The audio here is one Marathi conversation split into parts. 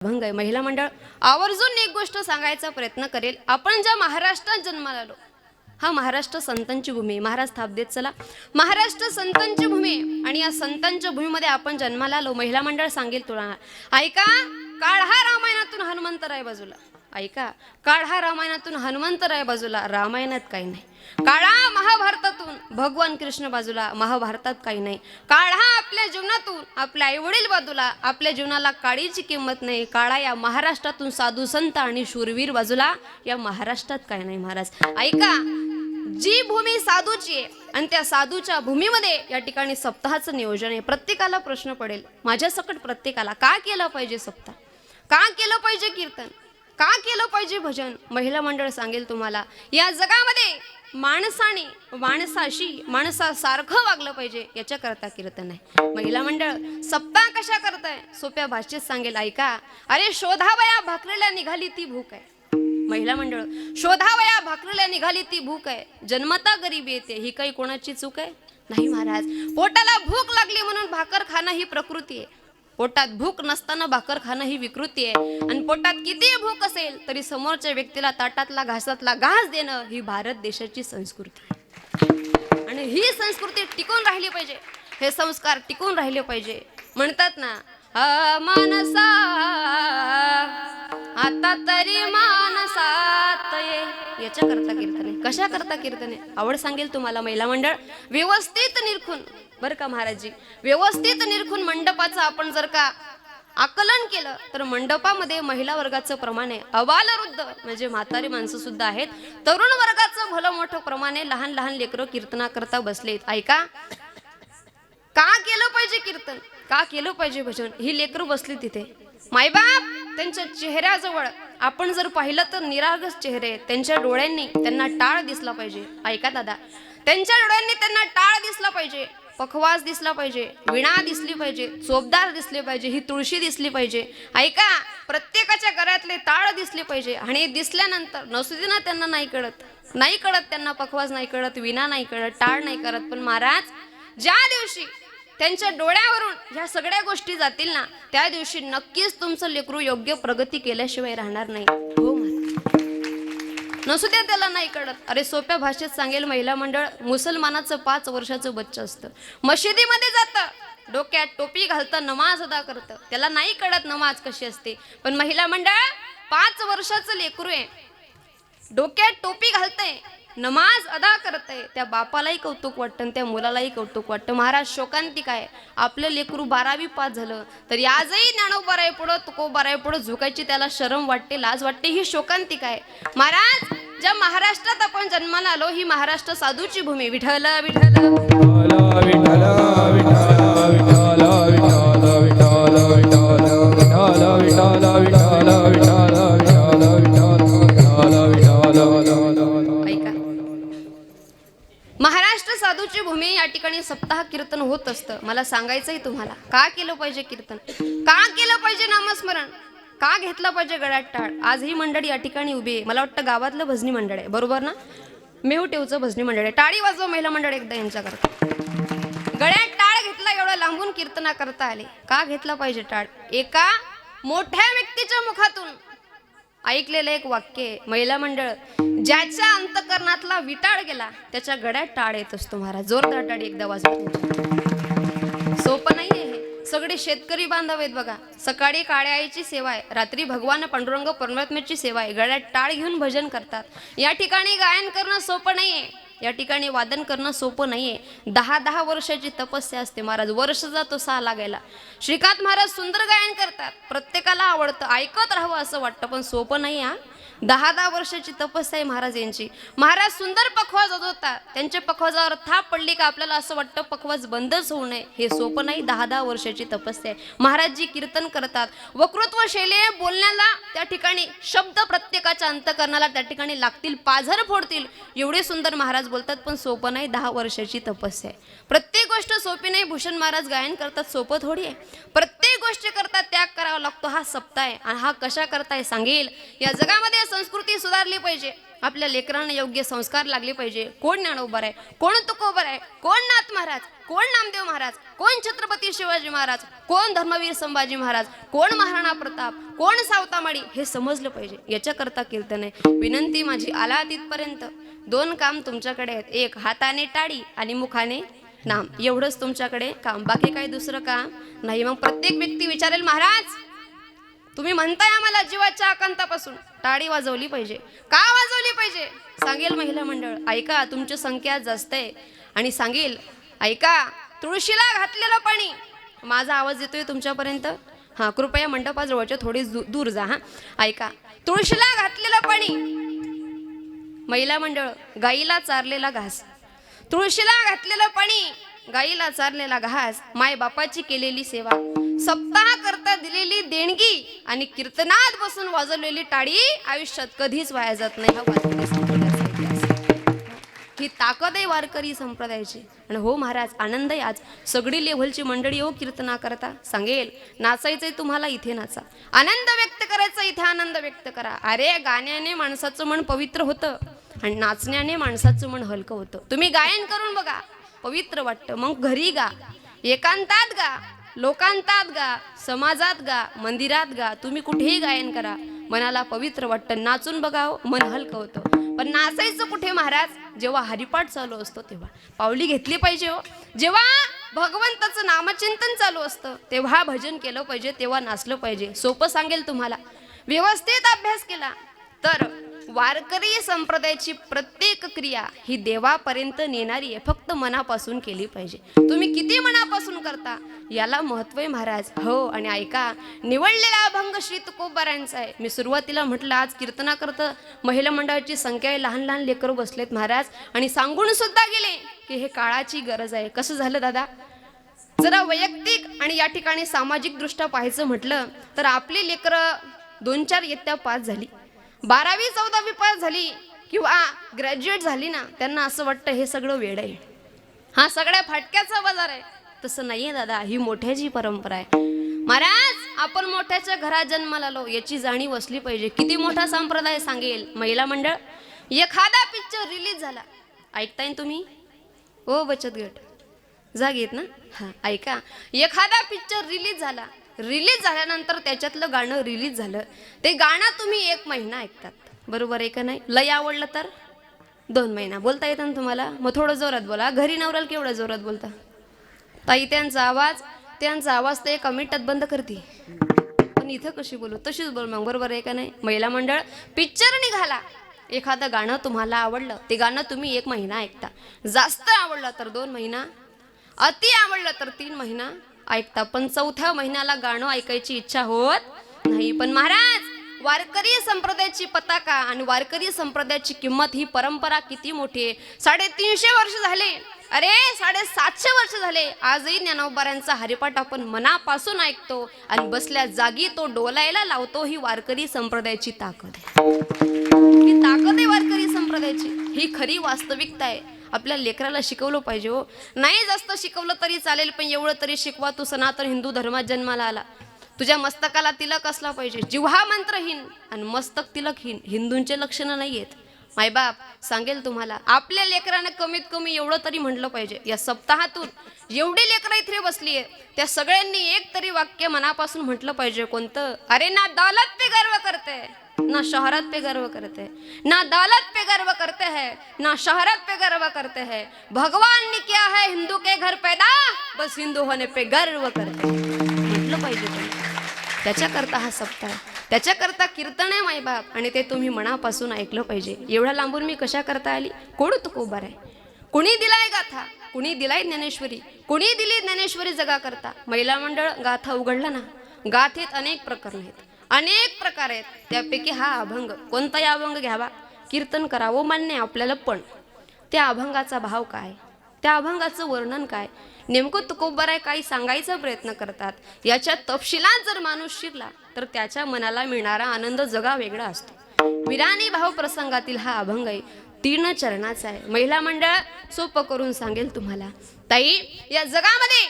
भंग आहे. महिला मंडळ आवर्जून एक गोष्ट सांगायचा प्रयत्न करेल. आपण ज्या महाराष्ट्रात जन्माला आलो, हा महाराष्ट्र संतांची भूमी आहे. महाराज थाप देत चला. महाराष्ट्र संतांची भूमी आहे आणि या संतांच्या भूमीमध्ये आपण जन्माला आलो. महिला मंडळ सांगेल तुला, ऐका, काढा रामायणातून हनुमंतराय बाजूला. ऐका, काढा रामायणातून हनुमंतराय बाजूला, रामायणात काही नाही. काढा महाभारतातून भगवान कृष्ण बाजूला, महाभारतात काही नाही. काढा आपल्या जीवनातून आपले आईवडील बाजूला, आपल्या जीवनाला काळीची किंमत नाही. काढा या महाराष्ट्रातून साधू संत आणि शूरवीर बाजूला, या महाराष्ट्रात काही नाही. महाराज ऐका, जी भूमी साधूची आहे आणि त्या साधूच्या भूमीमध्ये या ठिकाणी सप्ताहाचं नियोजन आहे. प्रत्येकाला प्रश्न पडेल, माझ्या सकट प्रत्येकाला, का केलं पाहिजे सप्ताह, का केलं पाहिजे कीर्तन, का केलं पाहिजे भजन? महिला मंडळ सांगेल तुम्हाला, या जगामध्ये माणसाने माणसाशी माणसासारखं वागलं पाहिजे, याच्याकरता कीर्तन आहे. महिला मंडळ सप्ताह कशा करताय? सोप्या भाषेत सांगेल, ऐका. अरे शोधावया भाकरीला निघाली ती भूक आहे. महिला मंडळ शोधावया भाकरीला निघाली ती भूक आहे. जन्मता गरिबी येते, ही काही कोणाची चूक आहे? नाही महाराज. पोटाला भूक लागली म्हणून भाकर खाणं ही प्रकृती आहे. पोटात भूक नसताना भाकर खाणं ही विकृती आहे. आणि पोटात किती भूक असेल तरी समोरच्या व्यक्तीला ताटातला घासातला घास देणं ही भारत देशाची संस्कृती आहे. आणि ही संस्कृती टिकून राहिली पाहिजे, हे संस्कार टिकून राहिले पाहिजे. म्हणतात ना, मानसा आता तरी मानसात ये. याच्या करता कीर्तन आहे. कशा करता कीर्तन आहे? आवड सांगेल तुम्हाला. महिला मंडळ व्यवस्थित निरखून, बरं का महाराजजी, व्यवस्थित निरखून मंडपाचं आपण जर का आकलन केलं तर मंडपामध्ये महिला वर्गाचं प्रमाण आहे. अबालवृद्ध म्हणजे म्हातारी माणसं सुद्धा आहेत. तरुण वर्गाचं भलं मोठं प्रमाण आहे. लहान लहान लेकरं कीर्तनाकरता बसलेत. ऐका, का केलं पाहिजे कीर्तन, का केलं पाहिजे भजन? ही लेकरं बसली तिथे, मायबाप त्यांच्या चेहऱ्याजवळ आपण जर पाहिलं तर निरागस चेहरे. त्यांच्या डोळ्यांनी त्यांना टाळ दिसला पाहिजे. ऐका दादा, त्यांच्या डोळ्यांनी त्यांना टाळ दिसला पाहिजे, पखवाज दिसला पाहिजे, विणा दिसली पाहिजे, चोपदार दिसले पाहिजे, ही तुळशी दिसली पाहिजे. ऐका, प्रत्येकाच्या घरातले टाळ दिसले पाहिजे. आणि दिसल्यानंतर नसुदे ना, त्यांना नाही कळत, नाही कळत, त्यांना पखवाज नाही कळत, विणा नाही कळत, टाळ नाही करत, पण महाराज ज्या दिवशी त्यांच्या डोळ्यावरून ह्या सगळ्या गोष्टी जातील ना, त्या दिवशी नक्कीच तुमचं लेकरू योग्य प्रगती केल्याशिवाय राहणार नाही. हो महाराज, नसू द्या त्याला नाही कळत. अरे सोप्या भाषेत सांगेल महिला मंडळ, मुसलमानाचं 5 वर्षाचं बच्चं असतं, मशिदीमध्ये जातं, डोक्यात टोपी घालतं, नमाज अदा करतं, त्याला नाही कळत नमाज कशी असते. पण महिला मंडळ 5 वर्षाचं लेकरू आहे, डोक्यात टोपी घालतंय, नमाज अदा करतंय, त्या बापालाही कौतुक वाटतं आणि त्या मुलालाही कौतुक वाटतं. महाराज शोकांतिक आहे, आपलं लेकरू 12वी पास झालं तरी आजही ज्ञानोबाराय पुढं तुकोबाराय पुढं झुकायची त्याला शरम वाटते, लाज वाटते. ही शोकांतिक आहे. महाराज ज्या महाराष्ट्रात आपण जन्माला आलो, ही महाराष्ट्र साधूची भूमी. विठ्ठल विठ्ठल महाराष्ट्र साधूची भूमी. या ठिकाणी सप्ताह कीर्तन होत असतं. मला सांगायचंय तुम्हाला, का केलं पाहिजे कीर्तन, का केलं पाहिजे नामस्मरण, का घेतलं पाहिजे गळ्यात टाळ? आज ही मंडळी या ठिकाणी उभी आहे. मला वाटतं गावातलं भजनी मंडळ आहे, बरोबर ना? मेहुटेवचं भजनी मंडळ आहे. टाळी वाजवा महिला मंडळ एकदा यांच्याकरता. गळ्यात टाळ घेतला, एवढं लांबून कीर्तना करता आले. का घेतला पाहिजे टाळ? एका मोठ्या व्यक्तीच्या मुखातून ऐकलेलं एक वाक्य आहे. महिला मंडळ ज्याच्या अंतकरणातला विटाळ गेला त्याच्या गळ्यात टाळ येत असतो. महाराज जोरदार टाळी एकदा वाजवा. सोपं नाही आहे हे. सगळे शेतकरी बांधव आहेत बघा. सकाळी काळ्या आईची सेवा आहे, रात्री भगवान पांडुरंग परमात्म्याची सेवा आहे, गळ्यात टाळ घेऊन भजन करतात. या ठिकाणी गायन करणं सोपं नाही आहे, या ठिकाणी वादन करणं सोपं नाहीये. 10-10 वर्षाची तपस्या असते. महाराज वर्ष जातो 6 लागायला. श्रीकांत महाराज सुंदर गायन करतात, प्रत्येकाला आवडतं, ऐकत राहावं असं वाटतं, पण सोपं नाही. 10-10 वर्षाची तपस्या आहे महाराज यांची. महाराज सुंदर पखवाज वाजवतात, त्यांच्या पखवाजावर थाप पडली का आपल्याला असं वाटतं पखवाज बंदच होऊ नये. हे सोपं नाही, 10-10 वर्षाची तपस्या आहे. महाराज जी कीर्तन करतात, वक्तृत्व शैली बोलण्याला त्या ठिकाणी शब्द प्रत्येकाच्या अंतकरणाला त्या ठिकाणी लागतील, पाझर फोडतील, एवढे सुंदर महाराज बोलतात, पण सोपं नाही, 10 वर्षाची तपस्या आहे. प्रत्येक गोष्ट सोपी नाही. भूषण महाराज गायन करतात, सोपं थोडी आहे. प्रत्येक गोष्टी करता त्याग करावा लागतो. हा सप्ताह आहे आणि हा कशा करताय सांगेल. या जगामध्ये संस्कृती सुधारली पाहिजे. आपल्या लेकरांना योग्य संस्कार लागले पाहिजे. कोण ज्ञानोबा आहे, कोण तुकोबा आहे, कोण नाथ महाराज, कोण नामदेव महाराज, कोण छत्रपती शिवाजी महाराज, कोण धर्मवीर संभाजी महाराज, कोण महाराणा प्रताप, कोण सावतामाळी, हे समजलं पाहिजे. याच्याकरता कीर्तन आहे. विनंती माझी, आला तिथपर्यंत 2 काम तुमच्याकडे आहेत. एक, हाताने टाळी आणि मुखाने नाम. एवढंच तुमच्याकडे काम, बाकी काही दुसरं काम नाही. मग प्रत्येक व्यक्ती विचारेल, महाराज तुम्ही म्हणताय आम्हाला जीवाच्या आकांतापासून टाळी वाजवली पाहिजे, का वाजवली पाहिजे? सांगेल महिला मंडळ, ऐका, तुमची संख्या जास्त आहे आणि सांगेल, ऐका, तुळशीला घातलेलं पाणी. माझा आवाज येतोय तुमच्यापर्यंत? हां, कृपया मंडपाजवळच्या थोडी दूर जा. हां, ऐका, तुळशीला घातलेलं पाणी. महिला मंडळ, गाईला चारलेला घास. तुळशीला घातलेलं पाणी, गाईला चारलेला घास, माय बापाची केलेली सेवा, सप्ताह करता दिलेली देणगी आणि कीर्तनात बसून वाजवलेली टाळी आयुष्यात कधीच वाया जात नाही. हा वारकरी संप्रदायाचा इतिहास. ही ताकद आहे वारकरी संप्रदायाची. आणि हो महाराज, आनंद आहे आज. सगळी लेव्हलची मंडळी हो कीर्तना करता. सांगेल, नाचायचंय तुम्हाला, इथे नाचा. आनंद व्यक्त करायचा, इथे आनंद व्यक्त करा. अरे, गाण्याने माणसाचं मन पवित्र होतं आणि नाचण्याने माणसाचं मन हलकं होतं. तुम्ही गायन करून बघा, पवित्र वाटतं. मग घरी गा, एकांतात गा, लोकांतात गा, समाजात गा, मंदिरात गा, तुम्ही कुठेही गायन करा, मनाला पवित्र वाटतं. नाचून बघा, मन हलकं होतं. पण नाचायचं कुठे महाराज? जेव्हा हरिपाठ चालू असतो तेव्हा पावली घेतली पाहिजे हो. जेव्हा भगवंताचं नामचिंतन चालू असतं तेव्हा भजन केलं पाहिजे, तेव्हा नाचलं पाहिजे. सोपं सांगेल तुम्हाला. व्यवस्थित अभ्यास केला तर वारकरी संप्रदायाची प्रत्येक क्रिया ही देवापर्यंत नेणारी आहे. फक्त मनापासून केली पाहिजे. तुम्ही किती मनापासून करता याला महत्व आहे महाराज. हो, आणि ऐका, निवडलेला अभंग श्री तुकोबारायांचा आहे. मी सुरुवातीला म्हटलं, आज कीर्तना करतं महिला मंडळाची संख्या आहे. लहान लहान लेकरं बसलेत महाराज आणि सांगून सुद्धा गेले की हे काळाची गरज आहे. कसं झालं दादा? जरा वैयक्तिक आणि या ठिकाणी सामाजिक दृष्ट्या पाहायचं म्हटलं तर आपली लेकरं 2-4 इयत्ता पास झाली, 12वी 14वी पास झाली किंवा ग्रॅज्युएट झाली ना, त्यांना असं वाटतं हे सगळं वेड आहे, हा सगळ्या फाटक्याचा बाजार आहे. तसं नाहीये दादा, ही मोठ्याची परंपरा आहे. महाराज, आपण मोठ्याच्या घरात जन्माला आलो याची जाणीव असली पाहिजे. किती मोठा संप्रदाय सांगेल महिला मंडळ. एखादा पिक्चर रिलीज झाला, ऐकताय तुम्ही? ओ बचत गट जागेत ना? हां, ऐका, एखादा पिक्चर रिलीज झाला, रिलीज झाल्यानंतर त्याच्यातलं गाणं रिलीज झालं, ते गाणं तुम्ही 1 महिना ऐकतात, बरोबर आहे का नाही? लय आवडलं तर 2 महिना. बोलता येतं ना तुम्हाला? मग थोडं जोरात बोला. घरी नवराल केवढं जोरात बोलता ताई? त्यांचा आवाज तर 1 मिनिटात बंद करते, पण इथं कशी बोलू? तशीच बोल मग, बरोबर आहे का नाही? महिला मंडळ, पिक्चर निघाला, एखादं गाणं तुम्हाला आवडलं, ते गाणं तुम्ही 1 महिना ऐकता. जास्त आवडलं तर 2 महिना, अति आवडलं तर 3 महिना ऐकता. पण 4थ्या महिन्याला गाणं ऐकायची इच्छा होत नाही. पण महाराज, वारकरी संप्रदायाची पताका आणि वारकरी संप्रदायाची किंमत, ही परंपरा किती मोठी आहे. 350 वर्ष झाले, अरे 750 वर्ष झाले. आजही ज्ञानोबारायांचा हरिपाठ आपण मनापासून ऐकतो आणि बसल्या जागी तो डोलायला लावतो. ही वारकरी संप्रदायाची ताकद आहे. ही ताकद आहे वारकरी संप्रदायाची. ही खरी वास्तविकता आहे. आपल्या लेकराला शिकवलं पाहिजे हो. नाही जास्त शिकवलं तरी चालेल, पण एवढं तरी शिकवा, तू सनातन हिंदू धर्मात जन्माला आला, तुझ्या मस्तकाला तिलक असला पाहिजे. जिव्हा मंत्रहीन आणि मस्तक तिलकहीन, हिंदूंचे लक्षणं नाही आहेत. मायबाप सांगेल तुम्हाला, आपल्या लेकरांना कमीत कमी एवढं तरी म्हटलं पाहिजे. या सप्ताहातून एवढी लेकरं इथे बसली आहे, त्या सगळ्यांनी एक तरी वाक्य मनापासून म्हटलं पाहिजे. कोणतं? अरे ना दौलत पे गर्व करते, ना शहरत पे गर्व करते, ना दौलत पे गर्व करते हैं, ना शहरत पे गर्व करते हैं. भगवान ने किया है हिंदू के घर पैदा, बस हिंदू होने पे गर्व करते. म्हटलं पाहिजे. त्याच्याकरता हा सप्ताह, त्याच्याकरता कीर्तन आहे मायबाप, आणि ते तुम्ही मनापासून ऐकलं पाहिजे. एवढ्या लांबून मी कशा करता आली? कोण तुकोबार आहे, कुणी दिलाय गाथा, कुणी दिलाय ज्ञानेश्वरी, कुणी दिली ज्ञानेश्वरी जगा करता. महिला मंडळ गाथा उघडला ना, गाथेत अनेक प्रकरण आहेत, अनेक प्रकार आहेत. त्यापैकी हा अभंग, कोणताही अभंग घ्यावा, कीर्तन करावं मान्य आपल्याला, पण त्या अभंगाचा भाव काय, त्या अभंगाचं वर्णन काय, नेमकं तुकोबाराय काही सांगायचा प्रयत्न करतात, याच्या तपशिलात जर माणूस शिरला तर त्याच्या मनाला मिळणारा आनंद जगा वेगळा असतो. विराणी भाव प्रसंगातील हा अभंग आहे. तीन चरणाचा आहे. महिला मंडळ सोपं करून सांगेल तुम्हाला. ताई, या जगामध्ये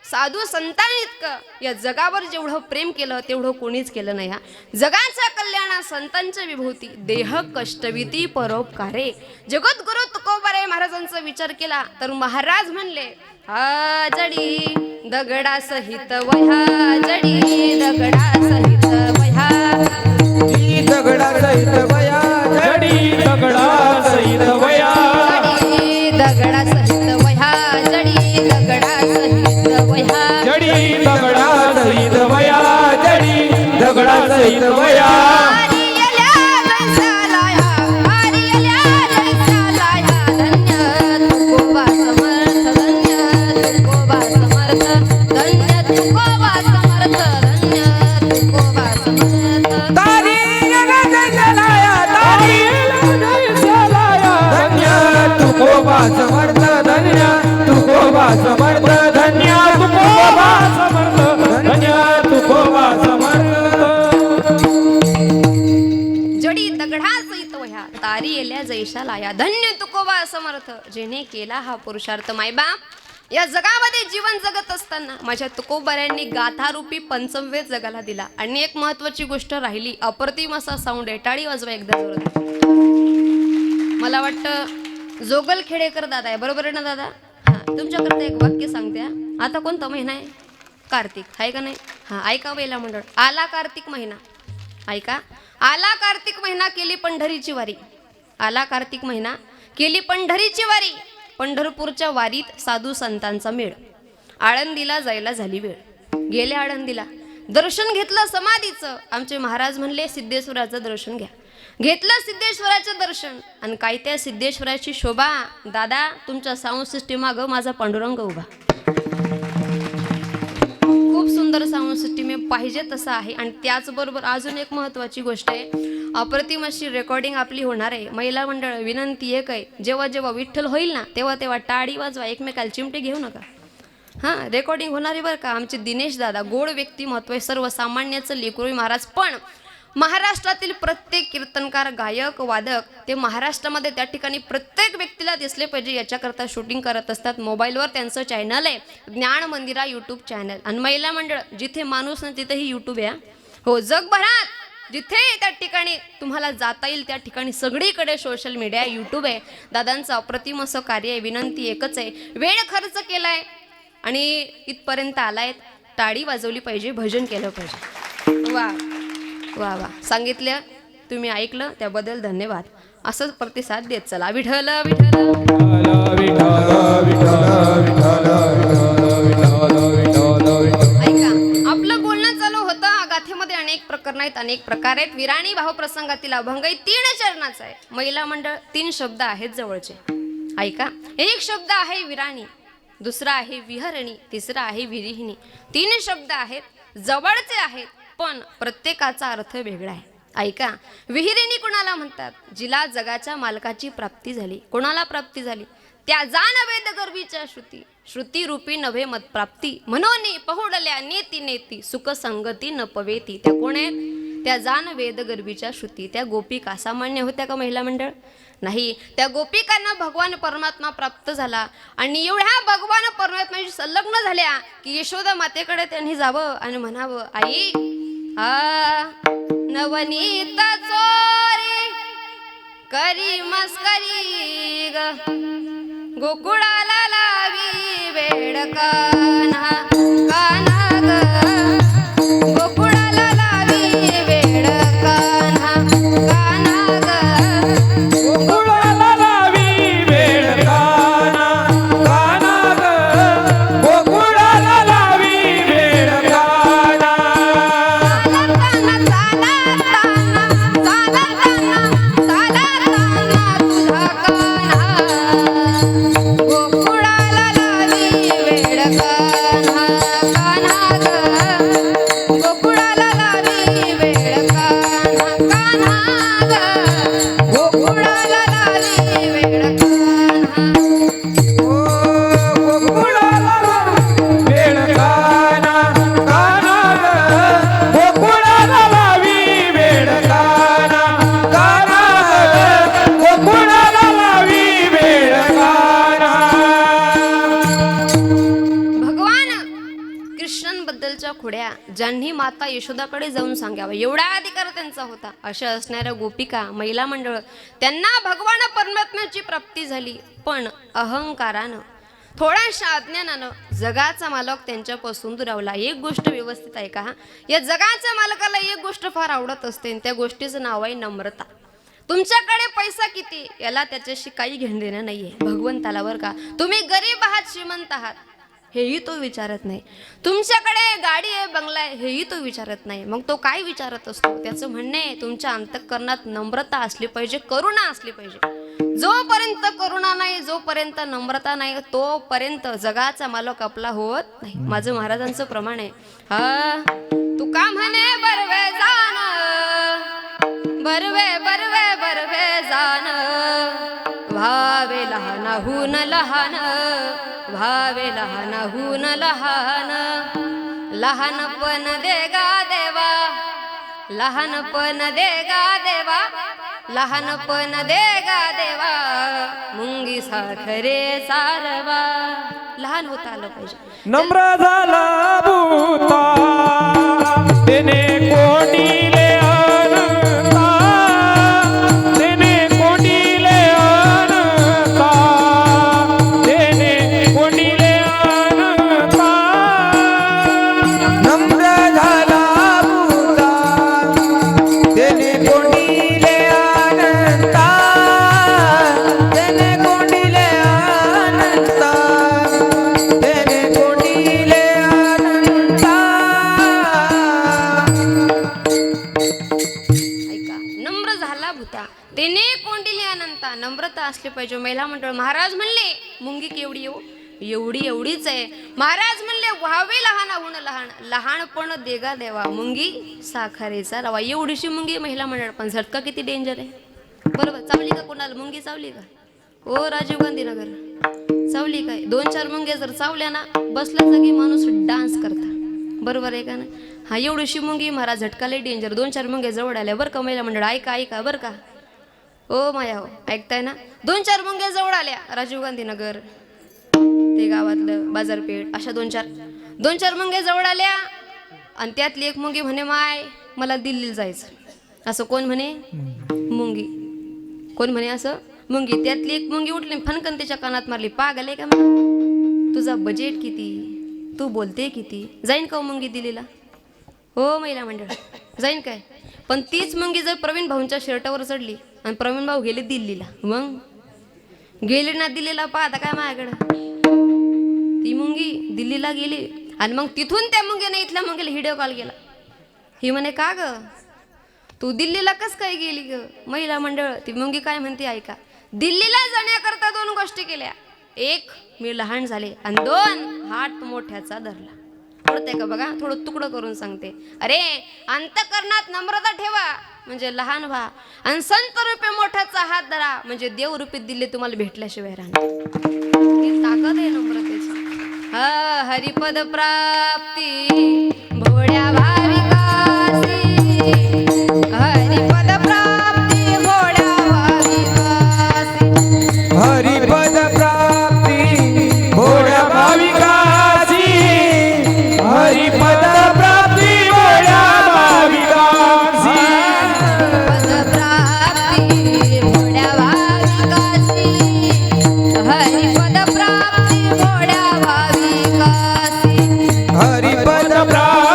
साधू संतांइतकं या जगावर जेवढं प्रेम केलं तेवढं कोणीच केलं नाही. जगाच्या कल्याणा संतांच्या विभूती, देह कष्टविती परोपकारे. जगद्गुरु तुकोबाराय महाराजांचा विचार केला तर महाराज म्हणले, हा जडी दगडा सहित वह्या, जडी दगडा सहित वह्या, दगडा सहित वया, जडी दगडा सहित वया, जडी दगडा सहित वह्या, जडी दगडा सहित वह्या, जडी दगडा सहित वया, जडी दगडा सहित वया. समर्थ धन्य तुकोबा समर्थ, धन्य तुकोबा समर्थ, धन्य तुकोबा समर्थ. जडी दगडा सहित वह्या, तारी येल्या जैशा लाया, धन्य तुकोबा समर्थ. जेने केला हा पुरुषार्थ. मायबाप या जगामध्ये जीवन जगत असताना माझ्या तुकोबाऱ्यांनी गाथारूपी पंचमवेद जगाला दिला. आणि एक महत्वाची गोष्ट राहिली, अप्रतिम असा साऊंड आहे. टाळी वाजवा एकदा जोरात. मला वाटतं जोगल खेडेकर दादा आहे, बरोबर आहे ना दादा? हां, तुमच्याकरता एक वाक्य सांगते. आता कोणता महिना आहे? कार्तिक आहे का नाही? हां, ऐका महिला मंडळ. आला कार्तिक महिना, ऐका. आला कार्तिक महिना केली पंढरीची वारी. आला कार्तिक महिना केली पंढरीची वारी. पंढरपूरच्या वारीत साधू संतांचा मेळ. आळंदीला जायला झाली वेळ. गेले आळंदीला, दर्शन घेतलं समाधीचं. आमचे महाराज म्हणले सिद्धेश्वराचं दर्शन घ्या. घेतलं सिद्धेश्वराचं दर्शन. आणि काय त्या सिद्धेश्वराची शोभा. दादा, तुमच्या साऊंड सिस्टीम मागं माझा पांडुरंग उभा. खूप सुंदर साऊंड सिस्टीम पाहिजे तसं आहे. आणि त्याचबरोबर अजून एक महत्त्वाची गोष्ट आहे, अप्रतिम अशी रेकॉर्डिंग आपली होणार आहे. महिला मंडळ विनंती एक आहे, जेव्हा जेव्हा विठ्ठल होईल ना तेव्हा तेव्हा टाळी वाजवा, एकमेकाला चिमटे घेऊ नका. हां, रेकॉर्डिंग होणार आहे बरं का. आमचे दिनेश दादा गोड व्यक्तिमत्व आहे, सर्वसामान्याचं लेकरू महाराज. पण महाराष्ट्रातील प्रत्येक कीर्तनकार, गायक, वादक ते महाराष्ट्रामध्ये त्या ठिकाणी प्रत्येक व्यक्तीला दिसले पाहिजे याच्याकरता शूटिंग करत असतात. मोबाईलवर त्यांचं चॅनल आहे, ज्ञान मंदिरा यूट्यूब चॅनल. आणि महिला मंडळ जिथे माणूस ना तिथेही यूट्यूब आहे. हो, जगभरात जिथे त्या ठिकाणी तुम्हाला जाता येईल त्या ठिकाणी सगळीकडे सोशल मीडिया, यूट्यूब आहे. दादांचं अप्रतिम असं कार्य आहे. विनंती एकच आहे, वेळ खर्च केलाय आणि इथपर्यंत आलाय, टाळी वाजवली पाहिजे, भजन केलं पाहिजे. वा वा वा, सांगितलं, तुम्ही ऐकलं, त्याबद्दल धन्यवाद. असंच प्रतिसाद देत चला. विठ्ठल विठ्ठल ऐका, आपलं बोलणं चालू होतं. गाथेमध्ये अनेक प्रकरण आहेत, अनेक प्रकार आहेत. विराणी भावप्रसंगातील अभंग 3 चरणाचा आहे. महिला मंडळ 3 शब्द आहेत जवळचे. ऐका, एक शब्द आहे विराणी, दुसरा आहे विहरणी, तिसरा आहे विरिहिणी. 3 शब्द आहेत, जवळचे आहेत, पण प्रत्येकाचा अर्थ वेगळा आहे. ऐका, विहिरिणी कुणाला म्हणतात? जिला जगाच्या मालकाची प्राप्ती झाली. कोणाला प्राप्ती झाली? त्या जाण वेद गर्वीच्या श्रुती, श्रुती रूपी नव्हे मत प्राप्ती. म्हणून पहुडल्या नेती नेती, सुख संगती न पवेती. त्या कोण आहेत? त्या जाण वेद गर्वीच्या श्रुती. त्या गोपिका सामान्य होत्या का महिला मंडळ? नाही. त्या गोपिकांना भगवान परमात्मा प्राप्त झाला. आणि एवढ्या भगवान परमात्म्याशी संलग्न झाल्या की यशोदा मातेकडे त्यांनी जावं आणि म्हणावं, आई नवनीत चोरी करी मस्करी ग, गोकुळाला लावी वेड काना काना ग, गोकुळाला लावी वेड काना काना ग, गोकुळाला लावी वेड काना काना ग, गोकुळाला लावी वेड काना. गोकुळाला लावी वेड काना काना ज्यांनी माता यशोदाकडे जाऊन सांगावं एवढा अधिकार त्यांचा होता. अशा असणाऱ्या गोपिका महिला मंडळ त्यांना भगवान परमात्म्याची प्राप्ती झाली, पण अहंकारानं थोड्याशा अज्ञानानं जगाचा मालक त्यांच्यापासून दुरावला. एक गोष्ट व्यवस्थित आहे का, या जगाच्या मालकाला एक गोष्ट फार आवडत असते, त्या गोष्टीचं नाव आहे नम्रता. तुमच्याकडे पैसा किती याला त्याच्याशी काही घेणं देणं नाहीये भगवंताला, बरं का. तुम्ही गरीब आहात श्रीमंत आहात हेही तो विचारत नाही. तुमच्याकडे गाडी आहे बंगला आहे हेही तो विचारत नाही. मग तो काय विचारत असतो, त्याचं म्हणणे तुमच्या अंतःकरणात नम्रता असली पाहिजे, करुणा असली पाहिजे. जोपर्यंत करुणा नाही, जोपर्यंत नम्रता नाही, तोपर्यंत जगाचा मालक आपला होत नाही. माझं महाराजांचं प्रमाण आहे. तू का म्हणे बरवे जाण, बरवे बरवे बरवे जाण, व्हावे लहानाहून लहान, व्हावे लहानाहून लहान. लहानपण देगा देवा, लहानपण देगा देवा, लहानपण देगा देवा, मुंगी साखरे सारवा. लहान होता आलं पाहिजे. नम्र झाला भूता त्याने कोणीले अनंता, त्याने कोणीले अनंता, त्याने कोणीले अनंता. नम्र झाला भूता त्याने कोणीले अनंता, त्याने कोणीले अनंता, त्याने कोणीले अनंता. ऐका, नम्र झाला भूता तेने कोंडिले अनंता. नम्रता असली पाहिजे. महिला मंडळ महाराज म्हणले मुंगी केवढी येऊ, एवढी एवढीच आहे. महाराज म्हणले व्हावे लहानाहून लहान, लहानपण देगा देवा, मुंगी साखरेचा रवा. एवढीशी मुंगी महिला मंडळ, पण झटका किती डेंजर आहे. बरोबर चावली का कोणाला मुंगी, चावली का ओ राजीव गांधी नगर चावली काय. 2-4 मुंग्या जर चावल्या ना, बसल्या जागी माणूस डान्स करता, बरोबर आहे का ना. हा एवढीशी मुंगी महाराज झटकाले डेंजर. 2-4 मुंग्या जवळ आल्या बरं का महिला मंडळ. ऐका ऐका बरं का ओ माया हो, ऐकताय ना. 2-4 मुंग्या जवळ आल्या, राजीव गांधी नगर ते गावातलं बाजारपेठ, अशा 2-4 मुंग्या जवळ आल्या. आणि त्यातली एक मुंगी म्हणे माय मला दिल्लीला जायचं. असं कोण म्हणे, मुंगी. कोण म्हणे असं, मुंगी. त्यातली एक मुंगी उठली, फनकन त्याच्या कानात मारली. पागल आहे का मग, तुझा बजेट किती, तू बोलते किती, जाईन का मुंगी दिल्लीला. हो महिला मंडळ जाईन काय. पण तीच मुंगी जर प्रवीण भाऊंच्या शर्टावर चढली आणि प्रवीण भाऊ गेले दिल्लीला, मग गेले ना दिल्लीला, पाहता काय माझ्याकडं. ती मुंगी दिल्लीला गेली आणि मग तिथून त्या मुंगीने इथल्या मुंगीला व्हिडिओ कॉल केला. ही म्हणे का ग तू दिल्लीला कस काय गेली ग. महिला मंडळ ती मुंगी काय म्हणते ऐका. दिल्लीला जाण्याकरता 2 गोष्टी केल्या. 1 मी लहान झाले आणि 2 हात मोठ्याचा धरला. कळतंय का बघा, थोडं तुकडं करून सांगते. अरे अंतकरणात नम्रता ठेवा म्हणजे लहान व्हा, आणि संत रूपे मोठ्याचा हात धरा म्हणजे देव रूपी दिल्ली तुम्हाला भेटल्याशिवाय राहणार. ही ताकद आहे नम्रतेची. हरिपद प्राप्ती भोड्या भाविकासी, हरिपद प्राप्ती भोड्या भाविकासी, हरिपद प्राप्ती भोळ्या भाविकासी, हरिपद प्राप्ती भोळ्या भाविकासी, हरिपद प्राप्ती भोड्या भाविकासी, हरिपद प्राप्ती भोड्या भाविकासी, हरिपद प्राप्ती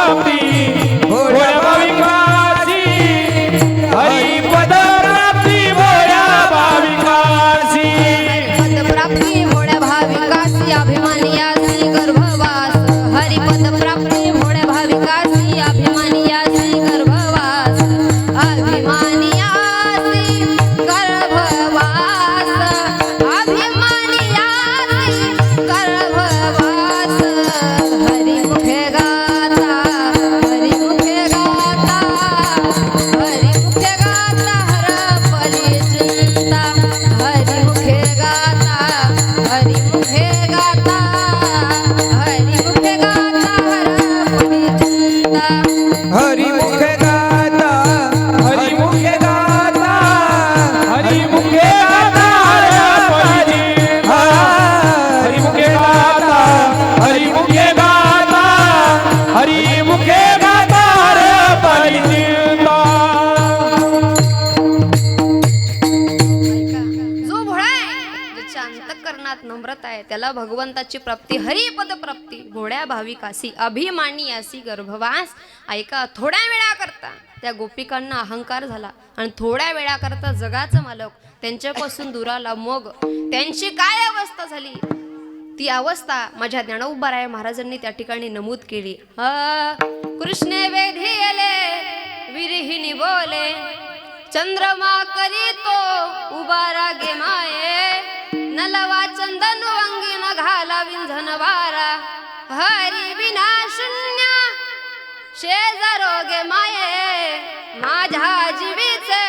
त्याला भगवंताची प्राप्ती हरिपद प्राप्ती घोड्या भाविकासी अभिमानी यासी गर्भवास. ऐका, थोड्या वेळा करता त्या गोपिकांना अहंकार झाला आणि थोड्या वेळा करता जगाचा मालक त्यांच्यापासून दूर आला. मग त्यांची काय अवस्था झाली ती अवस्था माझ्या ज्ञानोबाराय महाराजांनी त्या ठिकाणी नमूद केली. कृष्णे वेधिले विरहिणी बोले चंद्रमा करी तो उबारा गे माये नलवा चंदन अंगी न घाला विंझन वारा हरी विना शून्य शेजारो गे माये माझ्या जीवीचे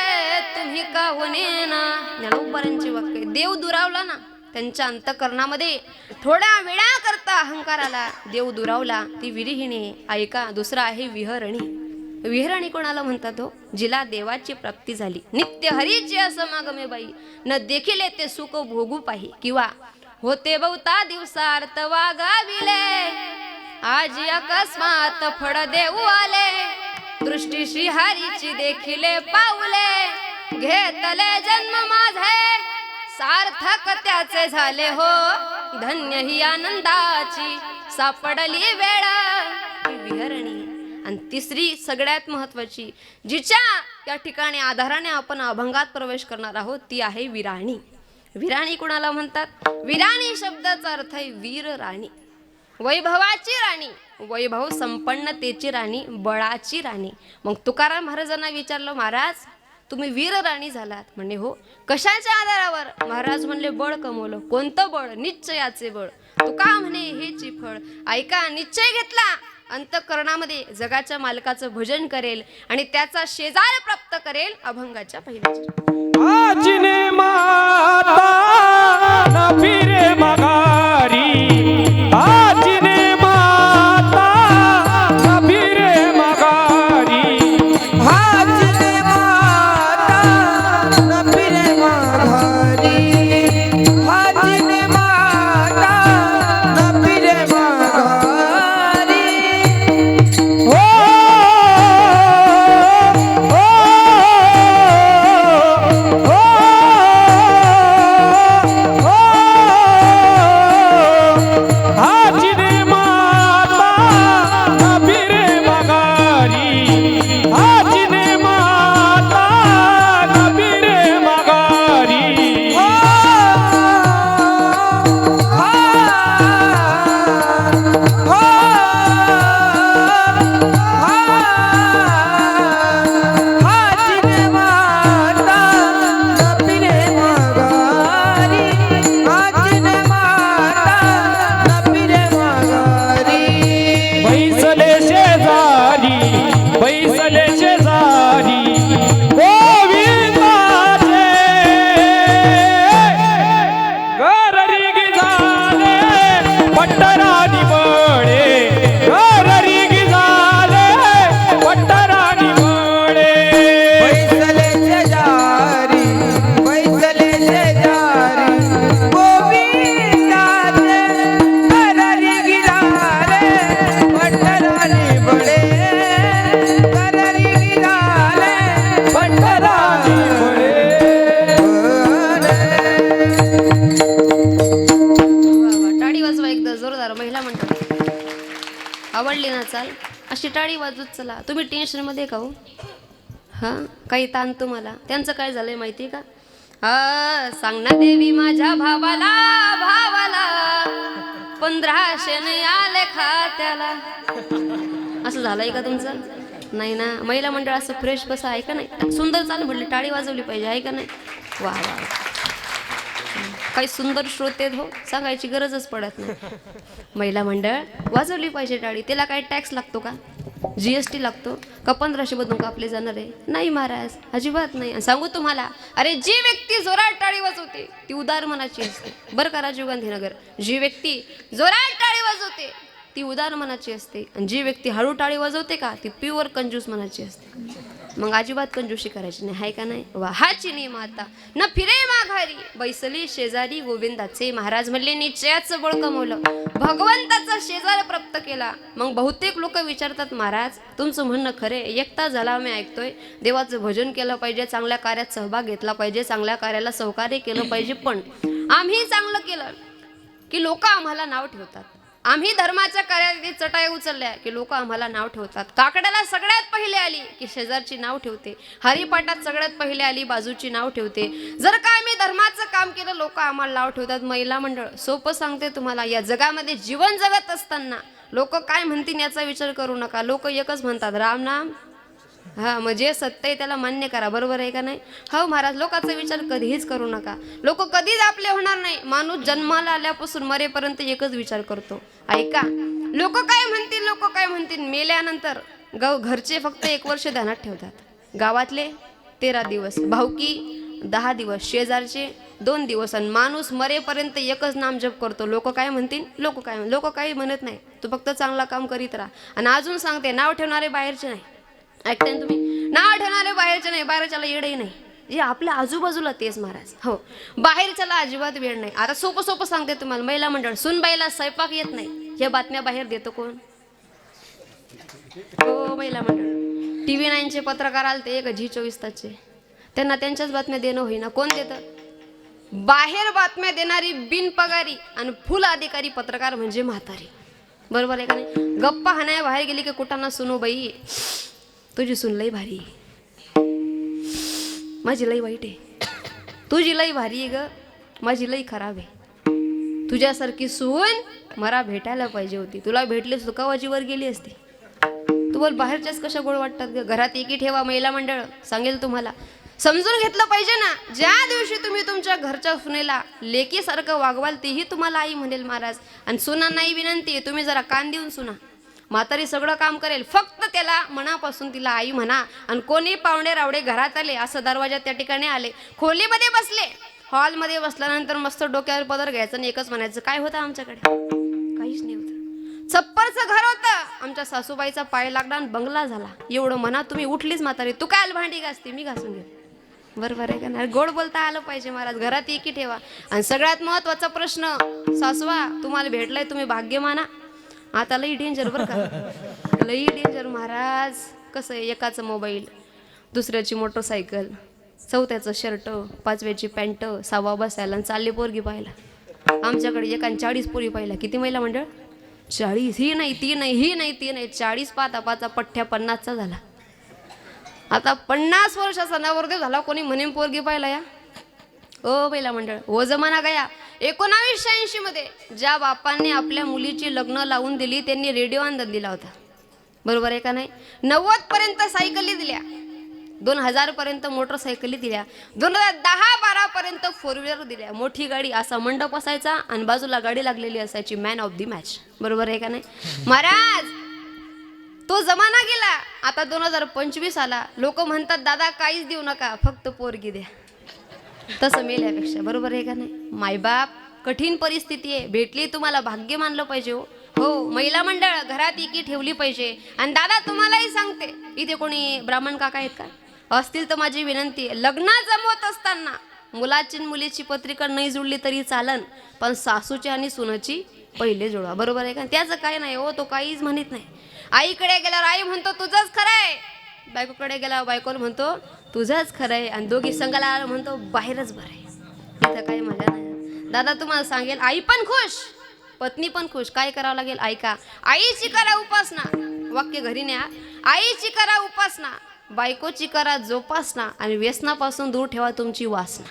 तुम्ही काहुने ना. ज्ञानोबारांचे वाक्य. देव दुरावला ना त्यांच्या अंतकरणामध्ये थोड्या वेळा करता अहंकाराला देव दुरावला. ती विरहिणी. ऐका, दुसरा आहे विहरणी. विहरणी कोणाला म्हणतात हो? जिला देवाची प्राप्ती झाली नित्य हरीची असमागमे बाई न देखील ते सुख भोगू पाही किंवा होते बहुता दिवसार्थ वागाविले आज अकस्मात फळ देऊ आले दृष्टी श्रीहरीची देखिले पाऊले घेतले जन्म माझे सार्थक त्याचे झाले हो धन्य ही आनंदाची सापडली वेळ. विहरणी. आणि तिसरी सगळ्यात महत्वाची जिच्या या ठिकाणी आधाराने आपण अभंगात प्रवेश करणार आहोत ती आहे विराणी. विराणी कोणाला म्हणतात? विराणी शब्दाचा अर्थ आहे वीर राणी, वैभवाची राणी, वैभव संपन्नतेची राणी, बळाची राणी. मग तुकाराम महाराजांना विचारलं, महाराज तुम्ही वीर राणी झालात. म्हणणे हो. कशाच्या आधारावर? महाराज म्हणले बळ कमवलं. कोणतं बळ? निश्चयाचे बळ. तुका म्हणे हेची फळ. ऐका, निश्चय घेतला अंतःकरणामध्ये जगाच्या मालकाचं भजन करेल आणि त्याचा शेजार प्राप्त करेल. अभंगाच्या पहिल्या आजीने माता न फिरे माघारी आजीने माता न फिरे माघारी आजीने माता न फिरे माघारी आजीने माता न फिरे माघारी. हो आवडली ना चाल अशी टाळी वाजवत चला. तुम्ही टेन्शन मध्ये का हो? हा, काही ताण तुम्हाला? त्यांचं काय झालंय माहिती का? सांग ना देवी माझ्या भावाला 1500 नाही आले खात्याला. असं झालंय का तुमचं? नाही ना. महिला मंडळ असं फ्रेश बसा आहे का नाही? सुंदर चाल म्हटली टाळी वाजवली पाहिजे आहे का नाही? वा वा. काही सुंदर श्रोते हो, सांगायची गरजच पडत नाही. महिला मंडळ वाजवली पाहिजे टाळी. त्याला काय टॅक्स लागतो का? GST लागतो का? 1500 मधून कापले जाणार आहे? नाही महाराज, अजिबात नाही. आणि सांगू तुम्हाला, अरे जी व्यक्ती जोरात टाळी वाजवते ती उदार मनाची असते बरं का राजीव गांधीनगर. जी व्यक्ती जोरात टाळी वाजवते ती उदार मनाची असते आणि जी व्यक्ती हळू टाळी वाजवते का ती प्युअर कंजूस मनाची असते. मग अजिबात कंजूशी करायची नाही, हाय का नाही? वा. हाची नियम आता न फिरे माघारी बैसली शेजारी गोविंदाचे. महाराज म्हणले निश्चयाचं बळ कमवलं, भगवंताचा शेजार प्राप्त केला. मग बहुतेक लोक विचारतात, महाराज तुमचं म्हणणं खरे, एक तास झाला मी ऐकतोय देवाचं भजन केलं पाहिजे, चांगल्या कार्यात सहभाग घेतला पाहिजे, चांगल्या कार्याला सहकार्य केलं पाहिजे, पण आम्ही चांगलं केलं की लोक आम्हाला नाव ठेवतात. आम्ही धर्माच्या कार्यात चटाई उचलल्या की लोक आम्हाला नाव ठेवतात. काकड्याला सगळ्यात पहिले आली की शेजारची नाव ठेवते. हरिपाठात सगळ्यात पहिले आली बाजूची नाव ठेवते. जर का आम्ही धर्माचं काम केलं लोक आम्हाला नाव ठेवतात. महिला मंडळ सोपं सांगते तुम्हाला, या जगामध्ये जीवन जगत असताना लोक काय म्हणतील याचा विचार करू नका. लोक एकच म्हणतात, राम नाम. हा, म्हणजे सत्य आहे त्याला मान्य करा. बरोबर आहे का नाही? हो महाराज, लोकांचा विचार कधीच करू नका. लोक कधीच आपले होणार नाही. माणूस जन्माला आल्यापासून मरेपर्यंत एकच विचार करतो, ऐका लोक काय म्हणतील, लोक काय म्हणतील. मेल्यानंतर घरचे फक्त 1 वर्ष ध्यानात ठेवतात, गावातले 13 दिवस, भाऊकी 10 दिवस, शेजारचे 2 दिवस, आणि माणूस मरेपर्यंत एकच नाम जप करतो. लोक काय म्हणतील, लोक काही म्हणत नाही. तू फक्त चांगला काम करीत राहा. आणि अजून सांगते, नाव ठेवणारे बाहेरचे नाही. ऐकताय तुम्ही? नाव ठेवणारे बाहेरचे नाही. बाहेरच्याला येडही नाही, जे आपल्या आजूबाजूला तेच महाराज. हो, बाहेरच्याला अजिबात वेळ नाही. आता सोपं सांगते तुम्हाला. महिला मंडळ, सुनबाईला स्वयंपाक येत नाही, हे बातम्या बाहेर देतो कोण? हो महिला मंडळ. TV 9चे पत्रकार आलते, एक झी 24 तासचे, त्यांना त्यांच्याच बातम्या देणं होईना. कोण देतं? बाहेर बातम्या देणारी बिनपगारी आणि फुल अधिकारी पत्रकार म्हणजे म्हातारी. बरोबर आहे का नाही? गप्पा हाणाय बाहेर गेली की कुठाना, सुनो बाई तुझी सून लई भारी आहे, माझी लई वाईट आहे. तुझी लई भारी आहे ग, माझी लई खराब आहे. तुझ्यासारखी सून मला भेटायला पाहिजे होती. तुला भेटलीस तू कवाची वर गेली असती. तू बोल, बाहेरच्याच कशा गोड वाटतात ग. घरात एकी ठेवा. महिला मंडळ सांगेल तुम्हाला, समजून घेतलं पाहिजे ना. ज्या दिवशी तुम्ही तुमच्या घरच्या सुनेला लेकीसारखं वागवाल तेही तुम्हाला आई म्हणेल महाराज. आणि सुनांनाही विनंती आहे, तुम्ही जरा कान देऊन सुना. म्हातारी सगळं काम करेल, फक्त त्याला मनापासून तिला आई म्हणा. आणि कोणी पाहुणे रावडे घरात आले, असं दरवाजात त्या ठिकाणी आले, खोलीमध्ये बसले, हॉलमध्ये बसल्यानंतर मस्त डोक्यावर पदर घ्यायचं आणि एकच म्हणायचं, काय होतं आमच्याकडे? काहीच नाही होतं. छप्परचं घर होतं, आमच्या सासूबाईचा पाय लागला आणि बंगला झाला. एवढं म्हणा तुम्ही. उठलीच म्हातारी, तू काय भांडी घासते, मी घासून घे. बरोबर आहे का नाही? गोड बोलता आलं पाहिजे महाराज. घरात एकी ठेवा. आणि सगळ्यात महत्वाचा प्रश्न, सासवा तुम्हाला भेटलाय, तुम्ही भाग्य माना. आता लई डेंजर बरं का, लई डेंजर महाराज. कसं आहे, एकाचं मोबाईल, दुसऱ्याची मोटरसायकल, चौथ्याचं शर्ट, 5व्याची पॅन्ट, 6वा बसायला आणि चालली पोरगी पाहायला. आमच्याकडे एकाने 40 पोरी पाहिला. किती महिला मंडळ? 40. ही नाही ती नाही, ही नाही ती नाही, 40 पाचा पठ्ठ्या 50चा झाला. आता 50 वर्षाचा नवरदेव झाला, कोणी म्हणेन पोरगी पाहिला या? ओ महिला मंडळ, हो जमाना गया. 1980 मध्ये ज्या बापांनी आपल्या मुलीची लग्न लावून दिली त्यांनी रेडिओ आणून दिला होता. बरोबर आहे का नाही? 90 पर्यंत सायकली दिल्या, 2000 पर्यंत मोटरसायकली दिल्या, 2010-12 पर्यंत 4 व्हीलर दिल्या. मोठी गाडी, असा मंडप असायचा आणि बाजूला गाडी लागलेली असायची, मॅन ऑफ दी मॅच. बरोबर आहे का नाही महाराज? तो जमाना गेला. आता 2025 आला. लोक म्हणतात दादा काहीच देऊ नका, फक्त पोरगी द्या. तसं मेल्यापेक्षा. बरोबर आहे का नाही? मायबाप, कठीण परिस्थिती आहे. भेटली तुम्हाला, भाग्य मानलं पाहिजे. हो महिला मंडळ, घरात एकी ठेवली पाहिजे. आणि दादा तुम्हालाही सांगते, इथे कोणी ब्राह्मण काका आहेत का? असतील तर माझी विनंती आहे, लग्न जमवत असताना मुलाची मुलीची पत्रिका नाही जुळली तरी चालन, पण सासूची आणि सुनाची पहिले जोडवा. बरोबर आहे का? त्याचं काय नाही हो, तो काहीच म्हणत नाही. आईकडे गेल्यावर आई म्हणतो तुझंच खरं आहे, बायकोकडे गेल्यावर बायकोला म्हणतो तुझंच खरं आहे, आणि दोघी संघाला म्हणतो बाहेरच बरं आहे. इथं काही मजा नाही. दादा तुम्हाला सांगेल, आई पण खुश, पत्नी पण खुश. काय करावं लागेल ऐका. आईची करा उपासना, वाक्य घरी न्या. आईची करा उपासना, बायकोची करा जोपासना, आणि व्यसनापासून दूर ठेवा तुमची वासना.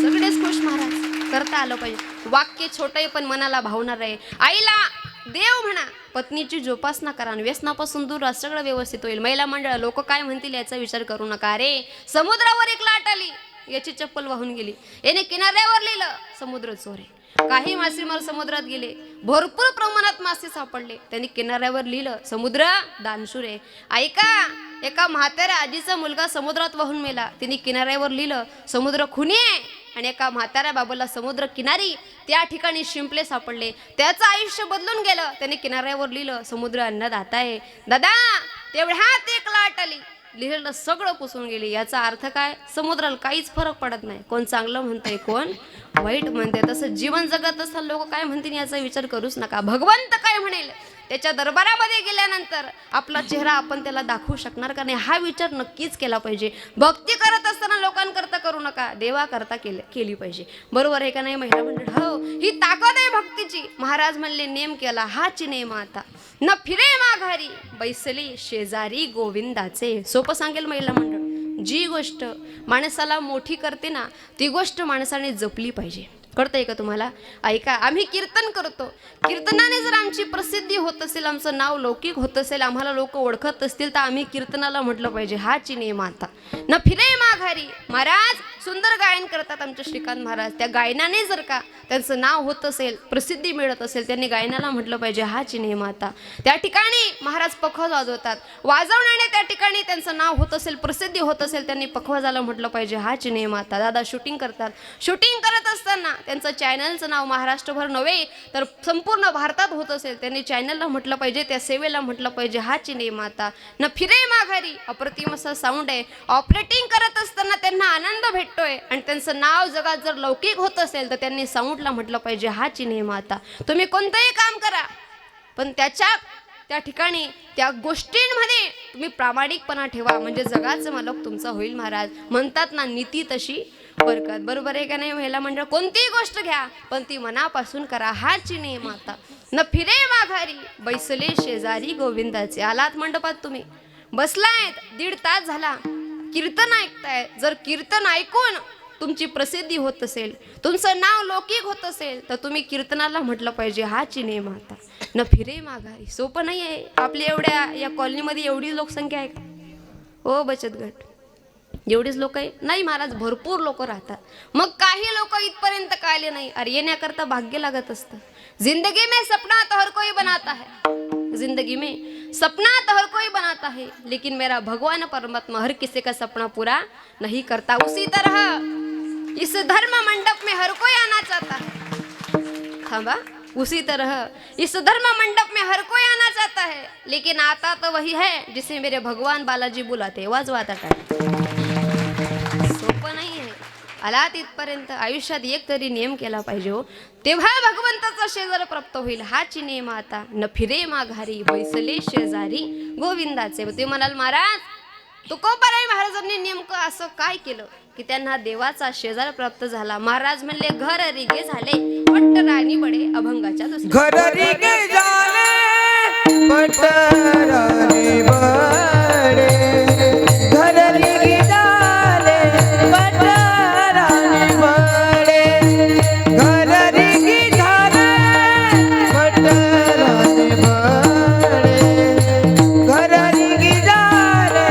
सगळेच खुश महाराज. करता आलं पाहिजे. वाक्य छोटं पण मनाला भावणार आहे. आईला देव म्हणा, पत्नीची जोपासना करा आणि व्यसनापासून दूर राहा, सगळं व्यवस्थित होईल. महिला मंडळ, लोक काय म्हणतील याचा विचार करू नका. अरे समुद्रावर एक लाट आली, याची चप्पल वाहून गेली. याने किनाऱ्यावर लिहिलं समुद्र चोर आहे. काही मासेमार समुद्रात गेले, भरपूर प्रमाणात मासे सापडले. त्यांनी किनाऱ्यावर लिहिलं समुद्र दानशूर आहे. ऐका, एका म्हाताऱ्या आजीचा मुलगा समुद्रात वाहून मेला. त्यांनी किनाऱ्यावर लिहिलं समुद्र खुनी आहे. आणि एका म्हाताऱ्या बाबाला समुद्र किनारी, त्या ठिकाणी शिंपले सापडले. त्याचं आयुष्य बदलून गेलं. त्याने किनाऱ्यावर लिहिलं समुद्र अन्नदाता आहे. दादा तेवढ्यात एक लाट आली, लिहिलेलं सगळं पुसून गेली. याचा अर्थ काय? समुद्राला काहीच फरक पडत नाही. कोण चांगलं म्हणतंय, कोण वाईट म्हणते. तसं जीवन जगत असताना लोक काय म्हणतील याचा विचार करूच नका. भगवंत काय म्हणेल त्याच्या दरबारामध्ये गेल्यानंतर आपला चेहरा आपण त्याला दाखवू शकणार का नाही हा विचार नक्कीच केला पाहिजे. भक्ती करत असताना लोकांकरता करू नका, देवाकरता केली पाहिजे. बरोबर आहे का नाही महिला मंडळ? हो, ही ताकद आहे भक्तीची. महाराज म्हणले नेम केला हाची नेम आता, न फिरे माघारी बैसले शेजारी गोविंदाचे. सोपं सांगेल महिला मंडळ. जी गोष्ट माणसाला मोठी करते ना ती गोष्ट माणसाने जपली पाहिजे. कळतंय का तुम्हाला? ऐका, आम्ही कीर्तन करतो, कीर्तनाने जर आमची प्रसिद्धी होत असेल, आमचं नाव लौकिक होत असेल, आम्हाला लोक ओळखत असतील तर आम्ही कीर्तनाला म्हटलं पाहिजे हाची नेम आता, न फिरे माघारी. महाराज सुंदर गायन करतात आमचे श्रीकांत महाराज. त्या गायनाने जर का त्यांचं नाव होत असेल, प्रसिद्धी मिळत असेल, त्यांनी गायनाला म्हटलं पाहिजे हाची नेम आता. त्या ठिकाणी महाराज पखवाज वाजवतात, वाजवण्याने त्या ठिकाणी त्यांचं नाव होत असेल, प्रसिद्धी होत असेल, त्यांनी पखवाजाला म्हटलं पाहिजे हाची नेम आता. दादा शूटिंग करतात, शूटिंग करत असताना त्यांचं चॅनलचं नाव महाराष्ट्रभर नव्हे तर संपूर्ण भारतात होत असेल, त्यांनी चॅनलला म्हटलं पाहिजे, त्या सेवेला म्हटलं पाहिजे हाची नेम आता, न फिरे माघारी. अप्रतिम असा साऊंड आहे. ऑपरेटिंग करत असताना त्यांना आनंद भेटतोय आणि त्यांचं नाव जगात जर लौकिक होत असेल तर त्यांनी साऊंडला म्हटलं पाहिजे हाची नेम आता. तुम्ही कोणतंही काम करा पण त्या ठिकाणी त्या गोष्टींमध्ये तुम्ही प्रामाणिकपणा ठेवा, म्हणजे जगाचं मालक तुमचा होईल. महाराज म्हणतात ना, नीती तशी बरकत. बरोबर आहे का नाही महिला मंडळ? कोणतीही गोष्ट घ्या पण ती मनापासून करा हाची नेम आता, न फिरे माघारी बैसले शेजारी गोविंदाचे. आलात मंडपात, तुम्ही बसलायत, 1.5 तास झाला कीर्तन ऐकताय. जर कीर्तन ऐकून तुमची प्रसिद्धी होत असेल, तुमचं नाव लौकिक होत असेल तर तुम्ही कीर्तनाला म्हटलं पाहिजे हाची नेम आता, न फिरे माघारी. सोपं नाही आहे. आपल्या एवढ्या या कॉलनीमध्ये एवढी लोकसंख्या आहे का हो? बचत गट एवढीच लोक आहे? नाही महाराज, भरपूर लोक राहतात. मग काही लोक इथपर्यंत का आले नाही? अरे येण्याकरता भाग्य लागत असतं. जिंदगी में सपना तो हर कोई बनाता है, जिंदगी में सपना तो हर कोई बनाता है, लेकिन मेरा भगवान परमात्मा हर किसी का सपना पूरा नहीं करता. उसी तरह इस धर्म मंडप में हर कोई आना चाहता है. थांबा. उसी तरह इस धर्म मंडप में हर कोई आना चाहता है, लेकिन आता तो वही है जिसे मेरे भगवान बालाजी बुलाते. वाजवा आता काय. सोपं नाही आहे. आला तिथपर्यंत आयुष्यात एक तरी नियम केला पाहिजे हो, तेव्हा भगवंताचा शेजार प्राप्त होईल हाची नेम आता, न फिरे माघारी बैसले शेजारी गोविंदाचे. ते म्हणाल महाराज तुकोबाराय महाराजांनी नेमकं असं काय केलं की त्यांना देवाचा शेजार प्राप्त झाला? महाराज म्हणले घर रिगे झाले पट्ट राणी बडे अभंगाच्या दुसऱ्या. घर रिगे झाले पट्ट राणी बडे, घर रिगे झाले पट्ट राणी बडे, घर रिगे झाले पट्ट राणी बडे, घर रिगे झाले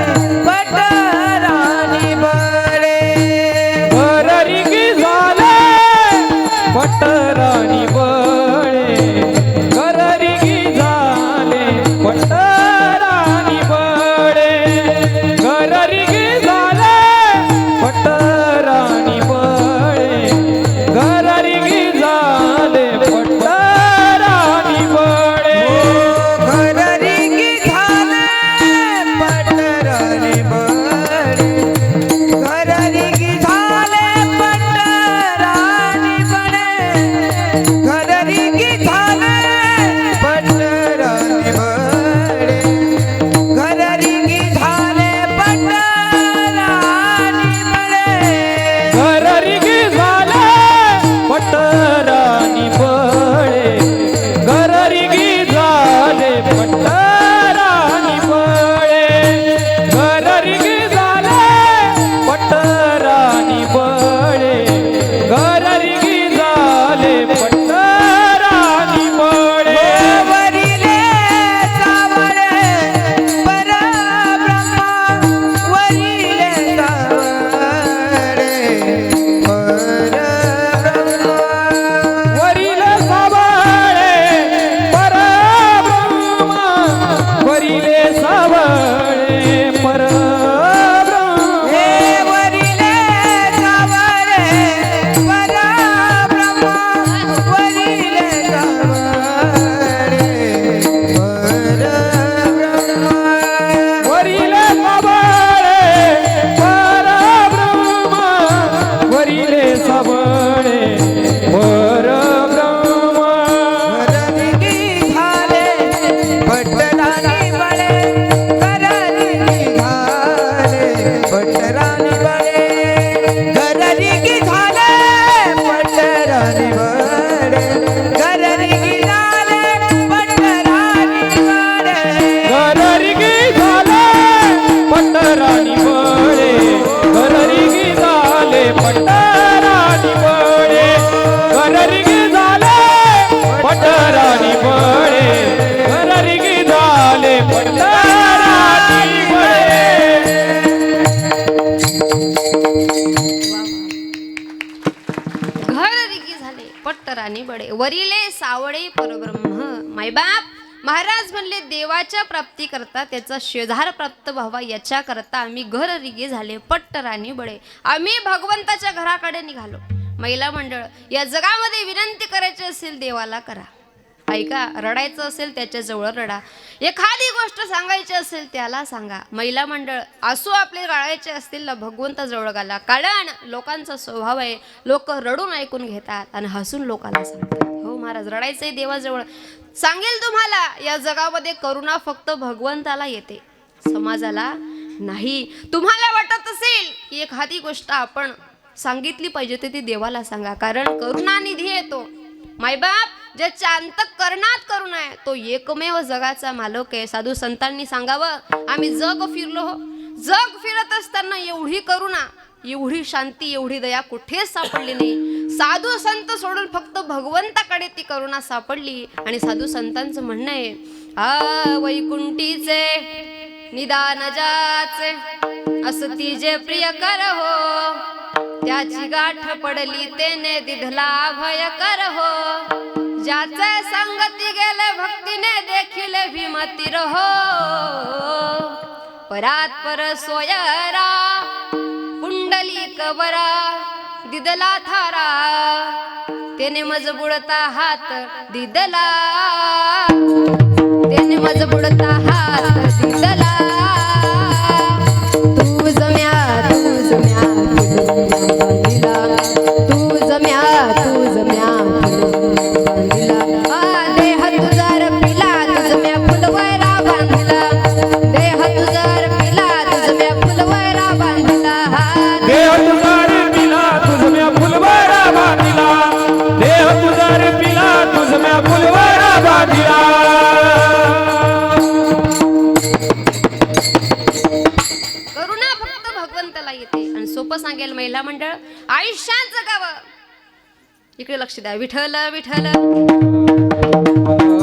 पट्ट राणी बडे, घर रिगे झाले पट्ट राणी बडे, घर रिगे झाले पट्ट राणी बडे. पटराणी बळे घररिगी झाले पटराणी बळे घररिगी झाले पटराणी बळे घररिगी झाले पटराणी बळे घररिगी झाले पटराणी बळे घररिगी झाले पटराणी बळे घररिगी झाले पटराणी बळे घर रिगी झाले पट्टराणी बडे वरिले सावळे परब्रह्म. मायबाप महाराज म्हणले देवाच्या प्राप्ती करता त्याचा शेजार प्राप्त व्हावा याच्या करता आम्ही घर रिगे झाले पट्टराणी बडे. आम्ही भगवंताच्या घराकडे निघालो. महिला मंडळ या जगामध्ये विनंती करायची असेल देवाला करा. ऐका, रडायचं असेल त्याच्याजवळ रडा. एखादी गोष्ट सांगायची असेल त्याला सांगा. महिला मंडळ आसू आपले गाळायचे असतील ना भगवंताजवळ घाला. कारण लोकांचा स्वभाव आहे, लोक रडून ऐकून घेतात आणि हसून लोकांना सांगतात. हो महाराज, रडायचंय देवाजवळ. सांगेल तुम्हाला या जगामध्ये करुणा फक्त भगवंताला येते, समाजाला नाही. तुम्हाला वाटत असेल की एखादी गोष्ट आपण सांगितली पाहिजे तर ती देवाला सांगा, कारण करुणानिधी येतो. मायबाप ज्याच्या अंतःकरणात करुणा आहे तो एकमेव जगाचा मालक आहे. साधू संतांनी सांगावं, आम्ही जग फिरलो हो. जग फिरत असताना एवढी करुणा, एवढी शांती, एवढी दया कुठेच सापडली नाही. साधू संत सोडून फक्त भगवंताकडे ती करुणा सापडली. आणि साधू संतांचं म्हणणं आहे, वैकुंठीचे निदान जाचे असती जे प्रिय कर हो, त्याची गाठ पडली तेने दिधला भय कर हो, ज्याचे संगती गेले भक्तीने देखील भीमती रहो, परात पर सोयरा कुंडली कबरा दिदला थारा, तेने मज बुडता हात दिदला, तेने मज बुडता हात दिदला, तू जम्या बांधिला, तू जम्या बांधिला, देह तुझा रपिला तुझम्या फुलवैरा बांधिला, देह तुझा रपिला तुझम्या फुलवैरा बांधिला, देह तुझा रपिला तुझम्या फुलवैरा बांधिला, देह तुझा रपिला तुझम्या फुलवैरा बांधिला. करुणा फक्त भगवंताला येते. आणि सोपं सांगेल महिला मंडळ, आयुष्यात जगावं. इकडे लक्ष द्या. विठ्ठल विठ्ठल विठ्ठल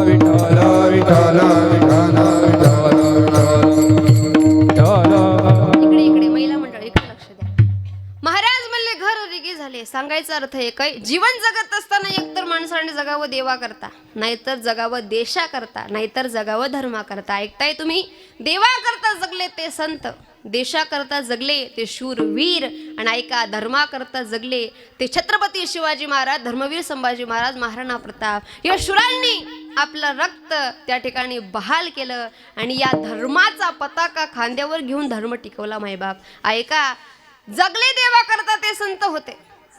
विठ्ठल इकडे इकडे महिला मंडळ इकडे लक्ष द्या. महाराज म्हणले घर रिगी झाले. सांगायचा अर्थ एक आहे, जीवन जगत असताना एकतर माणसाने जगावं देवा करता, नाहीतर जगावं देशा करता, नाहीतर जगावं धर्मा करता. ऐकताय तुम्ही? देवा करता जगले ते संत, देशा करता जगले ते शूरवीर, आणि ऐका, धर्मा करता जगले ते छत्रपती शिवाजी महाराज, धर्मवीर संभाजी महाराज, महाराणा प्रताप. या शूरांनी आपलं रक्त त्या ठिकाणी बहाल केलं आणि या धर्माचा पताका खांद्यावर घेऊन धर्म टिकवला. मायबाप ऐका, जगले देवा करता ते संत होते.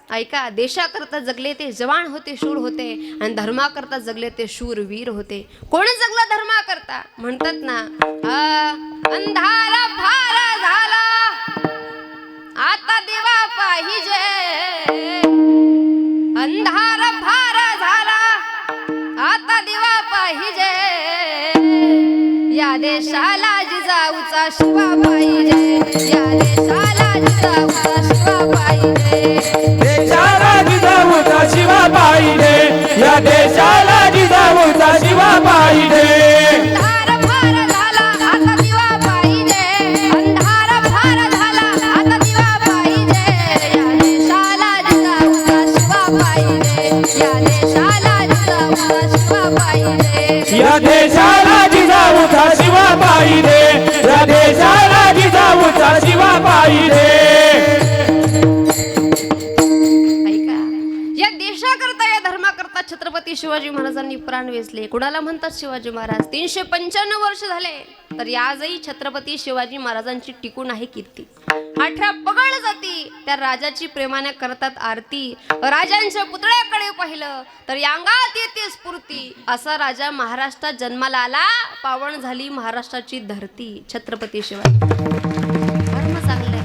ऐका, देशाकरता जगले ते जवान होते, शूर होते, आणि धर्माकरता जगले ते शूरवीर होते. कोणी जगला धर्माकरता? म्हणतात ना, अंधारा फार झाला आता दिवा पाहिजे, अंधारा फार झाला आता दिवा पाहिजे, या देशाला जिजाऊचा शिवा पाहिजे, या देशाला जिजाऊचा शिवा पाहिजे, देशाला जिजाऊचा शिवा पाहिजे, या देशाला जिजाऊचा शिवा पाहिजे. अंधार फार झाला आता दिवा पाहिजे, अंधार फार झाला आता दिवा पाहिजे, या देशाला जिजाऊचा शिवा पाहिजे, या देशाला जिजाऊचा शिवा पाहिजे, या देशाला जिजाऊचा शिवा पाहिजे, या देशाला जिजाऊचा शिवा पाहिजे. ऐका, या देशाकरता या धर्माकरता छत्रपती शिवाजी महाराजांनी प्राण वेचले. कुणाला म्हणतात शिवाजी महाराज? 395 वर्ष झाले तर आजही छत्रपती शिवाजी महाराजांची टिकून आहे कीर्ती. 18 पगड जाती त्या राजाची प्रेमाने करतात आरती. राजांच्या पुतळ्याकडे पाहिलं तर अंगात येते स्फूर्ती. असा राजा महाराष्ट्रात जन्माला आला, पावन झाली महाराष्ट्राची धरती. छत्रपती शिवाजी धर्म चांगलाय,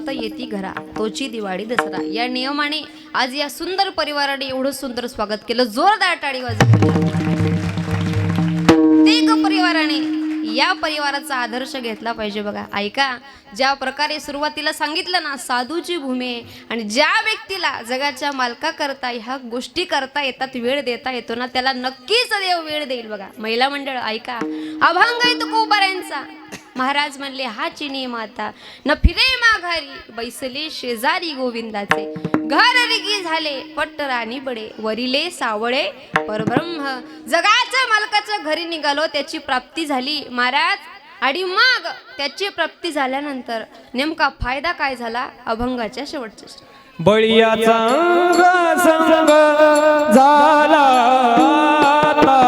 वसंत येती घरा तोची दिवाळी दसरा या नियमाने आज या सुंदर परिवाराने एवढं सुंदर स्वागत केलं. जोरदार टाळी वाजवा. प्रत्येक परिवाराने या परिवाराचा आदर्श घेतला पाहिजे. बघा ऐका, ज्या प्रकारे सुरुवातीला सांगितलं ना साधूची भूमी आहे, आणि ज्या व्यक्तीला जगाच्या मालका करता ह्या गोष्टी करता येतात, वेळ देता येतो ना, त्याला नक्कीच देव वेळ देईल. बघा महिला मंडळ ऐका, अभंग तुकोबाऱ्यांचा. महाराज म्हणले हा चिनी माता न फिरे माघारी बैसले शेजारी गोविंदाचे घर रिगी झाले पट्टराणी बडे वरिले सावळे परब्रह्म. जगाच्या मालकाच्या घरी निघालो, त्याची प्राप्ती झाली महाराज, आणि मग त्याची प्राप्ती झाल्यानंतर नेमका फायदा काय झाला? अभंगाच्या शेवटच्या बळीयाचा अंग संग झाला आता,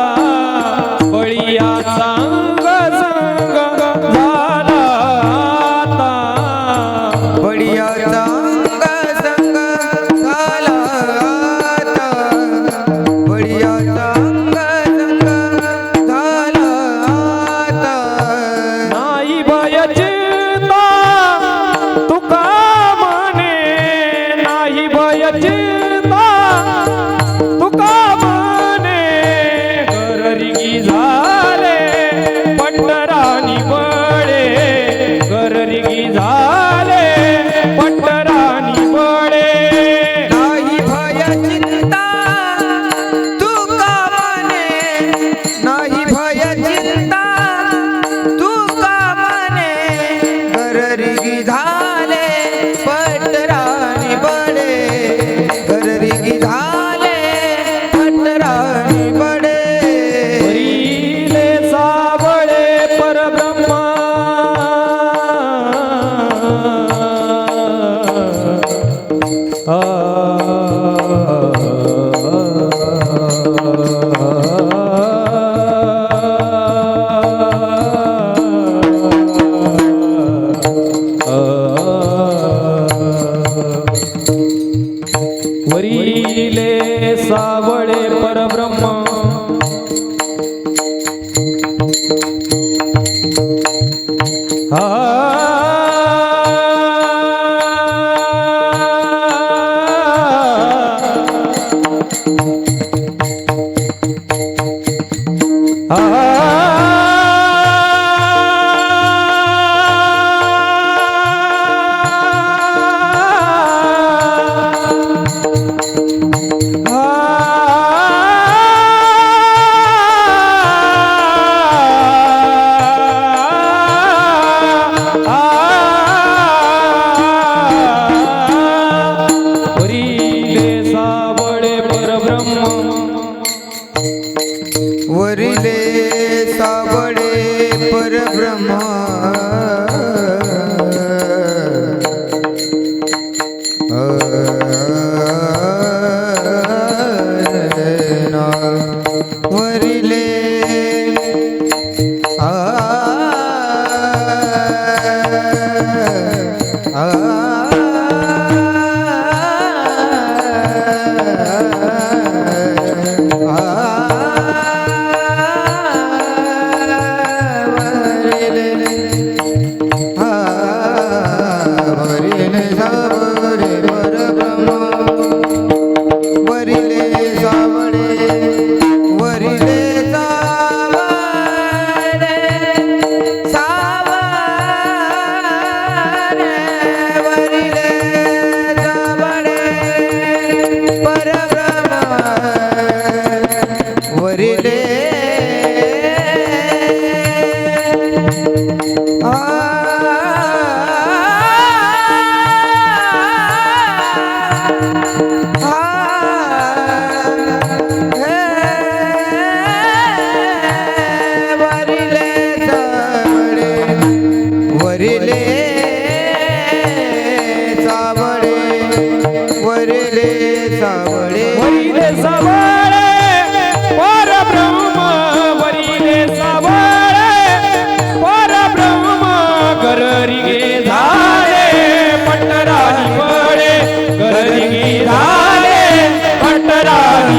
बळीयाचा अंग संग झाला आता, बळीयाचा अंग संग झाला आता, बळीयाचा अंग संग झाला आता. नाही भयाची तुका नाही भयचिंता तुका माने, गररिगी झाले पट्टराणी बळे, गररिगी झाले पट्टराणी बळे. नाही भयचिंता तुका माने, नाही भयचिंता तुका माने, गररिगी झाले पट्टराणी बळे, गररिगी झाले पट्टराणी बळे. वरिले सावळे परब्रह्मा वरिले सावळे परब्रह्म. वरिले सावळे परब्रह्म.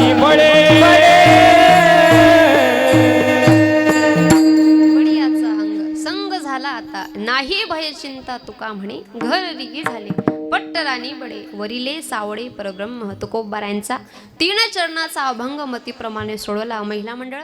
वरिले बळीयाचा अंग संग झाला आता नाही भय चिंता तुका म्हणे घर रिगी झाले पट्टराणी बडे वरिले सावळे परब्रह्म तुकोबारायांचा 3 चरणाचा अभंग मतीप्रमाणे सोडवला महिला मंडळ.